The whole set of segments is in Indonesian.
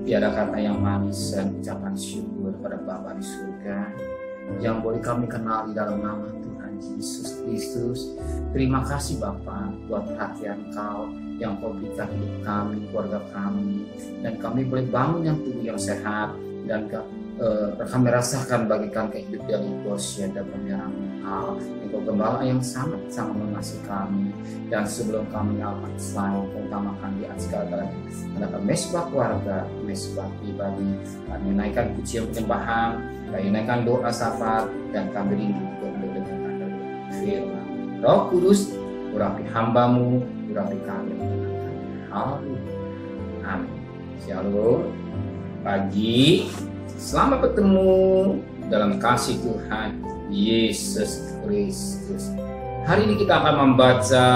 Tiada kata yang manis dan ucapan syukur pada Bapa di surga yang boleh kami kenali dalam nama Tuhan Yesus Kristus. Terima kasih Bapa buat perhatian Kau yang Kau berikan hidup kami, keluarga kami, dan kami boleh bangun yang tubuh yang sehat dan kami rasakan bagikan kehidupan dari Goshen dan pemeliharaan Kau, Engkau Gembala yang sangat-sangat mengasihi kami. Dan sebelum kami akan selalu utamakan di atas segala adalah mesbah keluarga, mesbah pribadi, kami naikkan pujian penyembahan, kami naikkan doa syafaat, dan kami rindu mendengarkan dari firman Roh Kudus, urapi hamba-Mu, urapi kami. Haleluya. Amin. Shalom. Pagi, selamat bertemu dalam kasih Tuhan Yesus Kristus. Hari ini kita akan membaca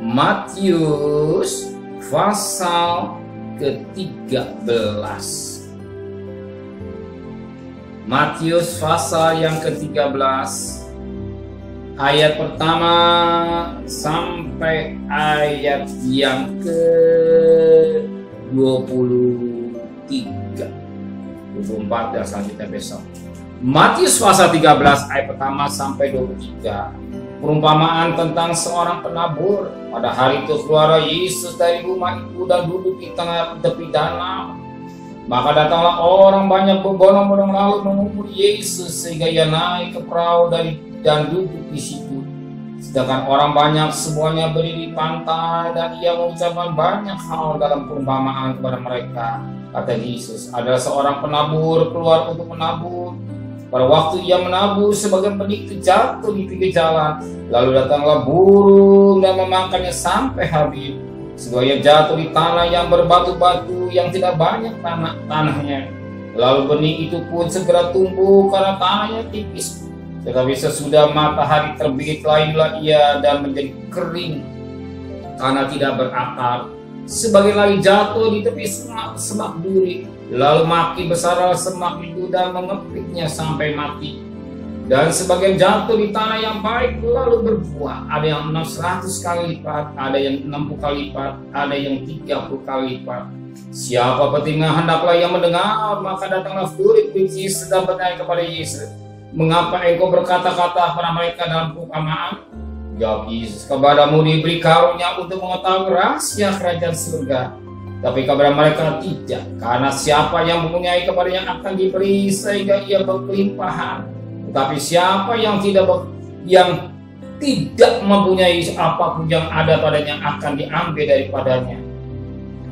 Matius pasal ke-13. Matius pasal yang ke-13, ayat pertama sampai ayat yang ke-23, 24 dan selanjutnya besok. Matius pasal 13 ayat pertama sampai 23. Perumpamaan tentang seorang penabur. Pada hari itu keluar Yesus dari rumah itu dan duduk di tengah tepi danau. Maka datanglah orang banyak berbondong-bondong lalu mengumpul Yesus sehingga ia naik ke perahu dan duduk di situ. Sedangkan orang banyak semuanya berdiri di pantai dan ia mengucapkan banyak hal dalam perumpamaan kepada mereka. Kata Yesus, adalah seorang penabur keluar untuk menabur. Pada waktu ia menabur, sebagian benih jatuh di pinggir jalan. Lalu datanglah burung dan memakannya sampai habis. Sebagian jatuh di tanah yang berbatu-batu yang tidak banyak tanahnya. Lalu benih itu pun segera tumbuh karena tanahnya tipis. Tetapi sesudah matahari terbit, lahirlah ia dan menjadi kering karena tidak berakar. Sebagian lagi jatuh di tepi semak duri. Lalu makin besarlah semak itu dan mengepitnya sampai mati. Dan sebagian jatuh di tanah yang baik lalu berbuah. Ada yang 100 kali lipat, ada yang 60 kali lipat, ada yang 30 kali lipat. Siapa petingah hendaklah yang mendengar. Maka datanglah murid Yesus dan bertanya kepada Yesus, mengapa engkau berkata-kata pada mereka dalam perumpamaan? Jawab Yesus, kepadamu diberi karunia untuk mengetahui rahasia kerajaan surga, tapi kepada mereka tidak. Karena siapa yang mempunyai kepadanya akan diberi sehingga ia berkelimpahan. Tetapi siapa yang tidak mempunyai apapun yang ada padanya akan diambil daripadanya.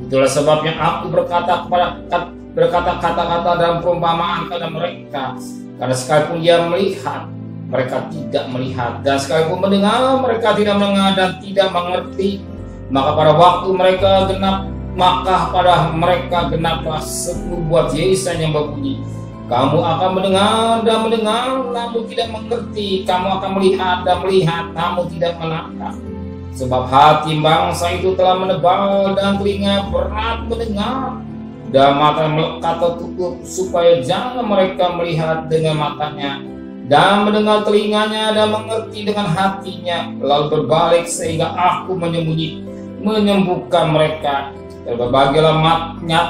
Itulah sebabnya aku berkata kata-kata dalam perumpamaan kepada mereka. Karena sekalipun ia melihat, mereka tidak melihat, dan sekalipun mendengar, mereka tidak mendengar dan tidak mengerti. Maka pada waktu mereka genaplah sebuah Yesaya yang berbunyi, kamu akan mendengar dan mendengar, namun tidak mengerti. Kamu akan melihat dan melihat, namun tidak menangkap. Sebab hati bangsa itu telah menebal dan telinga berat mendengar, dan mata melekat tertutup, supaya jangan mereka melihat dengan matanya, dan mendengar telinganya, dan mengerti dengan hatinya, lalu berbalik sehingga aku menyembuhkan mereka. Berbahagialah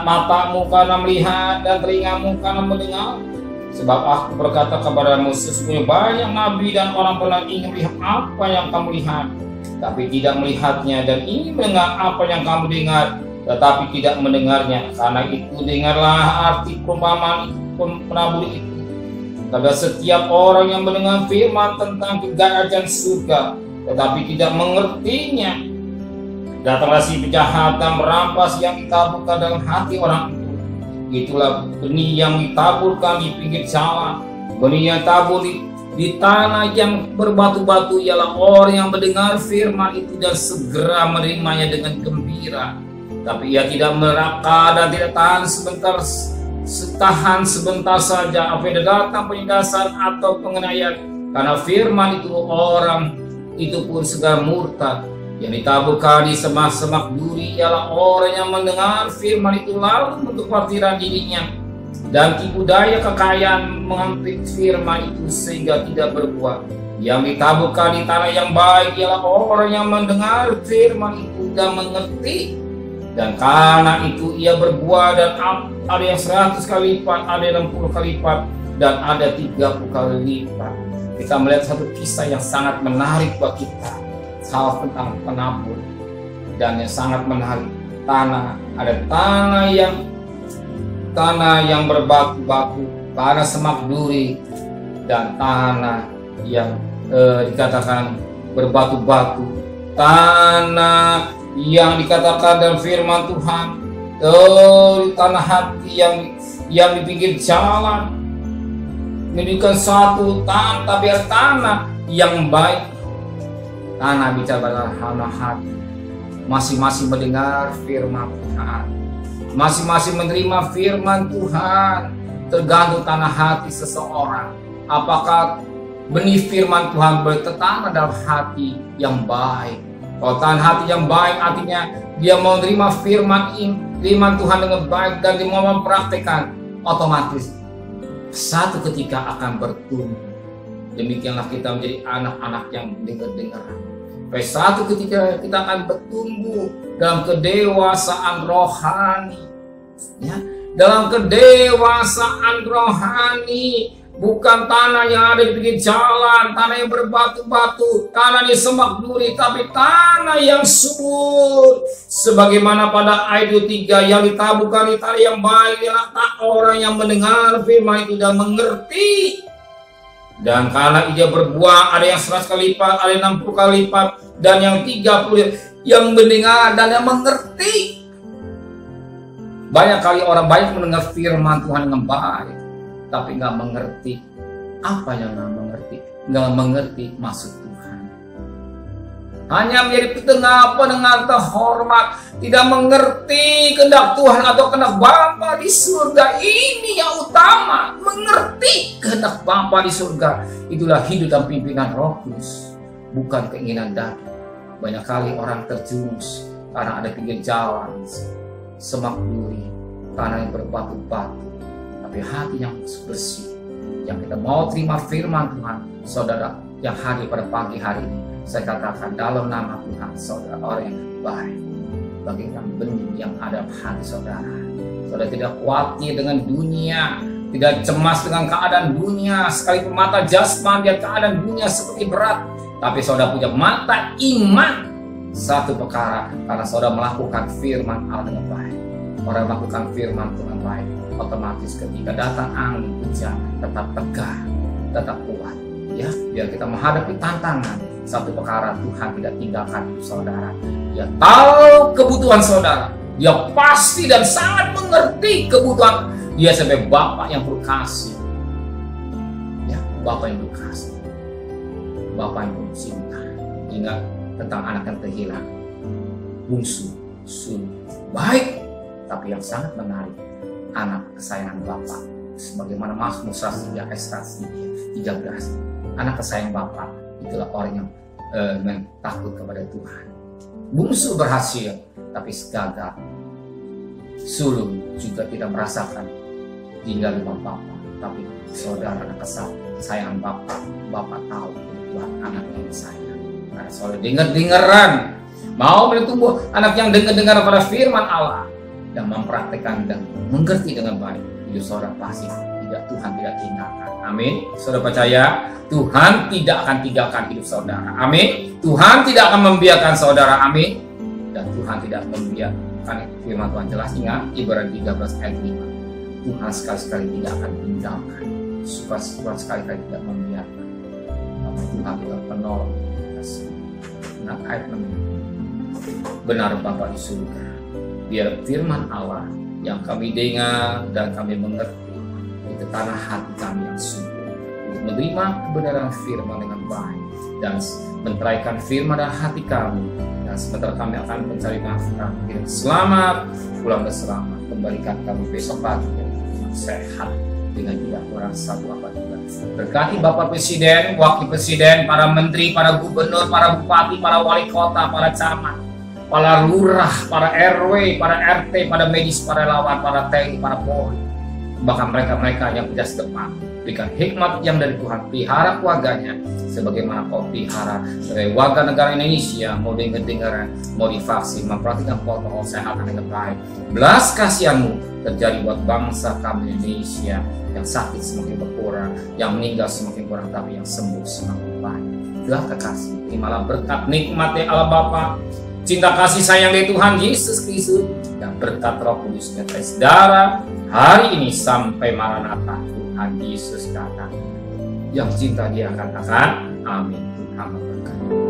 matamu karena melihat dan telingamu karena mendengar. Sebab aku berkata kepadamu, sesungguhnya banyak nabi dan orang pernah ingin melihat apa yang kamu lihat, tapi tidak melihatnya, dan ingin mendengar apa yang kamu dengar, tetapi tidak mendengarnya. Karena itu dengarlah arti perumpamaan penabur itu. Karena setiap orang yang mendengar firman tentang kerajaan surga, tetapi tidak mengertinya, datanglah si penjahat dan merampas yang ditaburkan dalam hati orang itu. Itulah benih yang ditaburkan di pinggir jalan. Benih yang tabur di tanah yang berbatu-batu ialah orang yang mendengar firman itu dan segera menerimanya dengan gembira. Tapi ia tidak merakah dan tidak tahan sebentar saja apabila datang penindasan atau penganiayaan. Karena firman itu orang itu pun segera murtad. Yang ditaburkan di semak-semak duri ialah orang yang mendengar firman itu lalu untuk khawatiran dirinya dan tipu daya kekayaan mengambil firman itu sehingga tidak berbuah. Yang ditaburkan di tanah yang baik ialah orang yang mendengar firman itu dan mengerti, Dan karena itu ia berbuah, dan ada yang 100 kali lipat, ada yang 60 kali lipat, dan ada 30 kali lipat. Kita melihat satu kisah yang sangat menarik buat kita, hal tentang penabur, dan yang sangat menarik. Ada tanah yang berbatu-batu, tanah semak duri, dan tanah yang dikatakan berbatu-batu, tanah yang dikatakan dalam firman Tuhan, tanah hati yang di pinggir jalan, menjadikan satu tapi ada tanah yang baik. Tanah bicara tanah hati, masing-masing mendengar firman Tuhan, masing-masing menerima firman Tuhan. Tergantung tanah hati seseorang, apakah benih firman Tuhan bertanam dalam hati yang baik. Kalau tanah hati yang baik, artinya dia mau menerima firman Tuhan dengan baik dan dia mau mempraktekkan, otomatis satu ketika akan bertumbuh. Demikianlah kita menjadi anak-anak yang dengar. Baik, satu ketika kita akan bertumbuh dalam kedewasaan rohani, ya, dalam kedewasaan rohani. Bukan tanah yang ada di pinggir jalan, tanah yang berbatu-batu, tanah yang semak duri, tapi tanah yang subur. Sebagaimana pada ayat 3, yang ditaburkan di tanah yang baik ialah orang yang mendengar firman itu dan mengerti. Dan karena ia berbuah, ada yang 100 kali lipat, ada yang 60 kali lipat, dan yang 30 yang mendengar dan yang mengerti. Banyak kali orang baik mendengar firman Tuhan dengan baik, tapi nggak mengerti. Apa yang nggak mengerti? Nggak mengerti maksud Tuhan. Hanya menjadi pendengar terhormat, tidak mengerti kehendak Tuhan atau kehendak Bapa di surga. Ini yang utama, mengerti kehendak Bapa di surga. Itulah hidup dan pimpinan Roh Kudus, bukan keinginan daging. Banyak kali orang terjerumus karena ada pinggir jalan, semak duri, tanah yang berbatu-batu, tapi hati yang bersih. Yang kita mau terima firman Tuhan, saudara yang hadir pada pagi hari ini, saya katakan dalam nama Tuhan, saudara orang yang baik, bagikan benih yang ada di hati saudara. Saudara tidak khawatir dengan dunia, tidak cemas dengan keadaan dunia, sekalipun mata jasmani dan keadaan dunia seperti berat, tapi saudara punya mata iman. Satu perkara, karena saudara melakukan firman Allah dengan baik. Orang melakukan firman dengan baik, otomatis ketika datang angin hujan tetap tegar, tetap kuat. Ya, biar kita menghadapi tantangan. Satu perkara, Tuhan tidak tinggalkan saudara. Dia tahu kebutuhan saudara. Dia pasti dan sangat mengerti kebutuhan. Dia sebagai Bapa yang berkasih. Ya, Bapa yang berkasih, Bapa yang bercinta. Ingat tentang anak yang terhilang, bungsu, baik. Tapi yang sangat menarik, anak kesayangan Bapa. Sebagaimana Mazmur 103 ayat 13, anak kesayangan Bapa itulah orang yang takut kepada Tuhan. Bungsu berhasil, tapi gagal. Sulung juga tidak merasakan tinggal di Bapa. Tapi saudara anak kesayangan Bapa, Bapa tahu Tuhan anak yang disayang. Karena saudara dengar-dengaran, mau bertumbuh anak yang dengar-dengar pada firman Allah dan mempraktekkan dan mengerti dengan baik, hidup saudara pasti Tuhan tidak tinggalkan. Amin. Saudara percaya Tuhan tidak akan tinggalkan hidup saudara. Amin. Tuhan tidak akan membiarkan saudara. Amin. Dan Tuhan tidak membiarkan, firman Tuhan jelas, ingat Ibrani 13 ayat 5. Tuhan sekali-sekali tidak akan tinggalkan, Tuhan sekali-kali tidak membiarkan. Tuhan tidak penolong. Nah, ayat 6. Benar Bapa di surga, biar firman Allah yang kami dengar dan kami mengerti itu tanah hati kami yang subur untuk menerima kebenaran firman dengan baik dan menteraikan firman dalam hati kami, dan sementara kami akan mencari nafkah. Selamat pulang dan selamat kembalikan kami besok pagi sehat dengan tidak kurang satu apa juga. Berkati Bapak Presiden, Wakil Presiden, para Menteri, para Gubernur, para Bupati, para Wali Kota, para Camat, para lurah, para RW, para RT, para medis, para relawan, para TNI, para Polri, bahkan mereka-mereka yang tidak sedepan berikan hikmat yang dari Tuhan, pelihara keluarganya sebagaimana kau pelihara warga negara Indonesia, mau dengar-dengaran, mau divaksin, memperhatikan protokol kesehatan dengan baik. Belas kasihanmu terjadi buat bangsa kami Indonesia, yang sakit semakin berkurang, yang meninggal semakin kurang, tapi yang sembuh semakin banyak. Tuhan kekasih, terimalah berkat nikmat dari Allah Bapa, cinta kasih sayang dari Tuhan Yesus Kristus, dan berkat Roh Kudus dan saudara hari ini sampai Maranatha Tuhan Yesus datang. Yang cinta dia katakan amin. Tuhan memberkati.